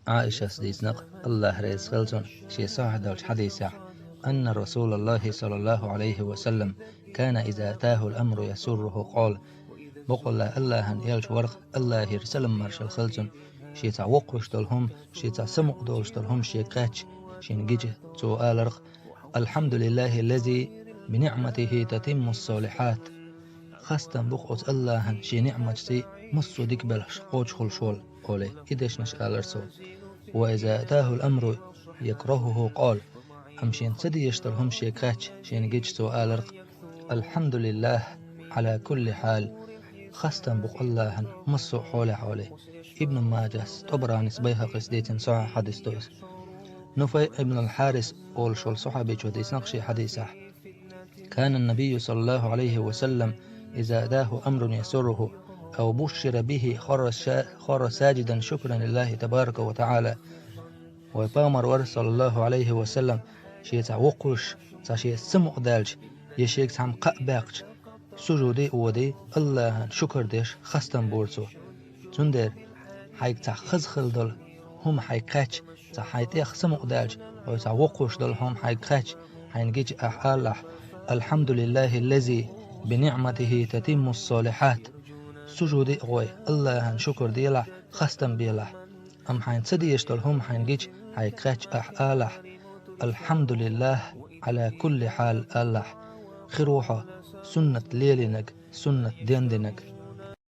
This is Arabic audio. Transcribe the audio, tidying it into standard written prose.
عائشة سديسنق الله ريز خلصن شي صاحد الحديث أن رسول الله صلى الله عليه وسلم كان إذا أتاه الأمر يسره قال بقول الله أن يلش ورق الله يرسلم مرشل خلصن شي تعوقش دلهم شي تسمق دولش دلهم شي قاتش شي نجيج سؤال رق الحمد لله الذي بنعمته تتم الصالحات خاصة بقوت الله شي نعمة سي مصو ديك بلش قوش خلشول قولي إدش نشأل رسول وإذا أتاه الأمر يكرهه قال أمشين سدي يشترهم شي كاتش شين جيج سؤال رق الحمد لله على كل حال خاصة بق الله مصو حولي ابن ماجس طبراني سبيها قسديت صح حديث توس نفي ابن الحارس قول شول صحابي حديث نقشي حديثه كان النبي صلى الله عليه وسلم إذا أتاه أمر يسره أو بشر به خر ساجدا شكرا لله تبارك وتعالى وبامر صلى الله عليه وسلم شيء تعوقش شيء سمع دالش يشيك سام قبقش سجودي ودي الله شكر ديش خستن بورسو تندر حيك تخز خلدل هم حيقاتش حيتيخ سمع دالش وتعوقش دل هم حيقاتش حينجيج أحاله الحمد لله الذي بنعمته تتم الصالحات سجودي قوي الله شكر ديلا خستن بيلا أم حين سدي يشتلهم حين جيج حيقاتش أحاله الحمد لله على كل حال الله خروحة سنة ليلنك سنة ديندنك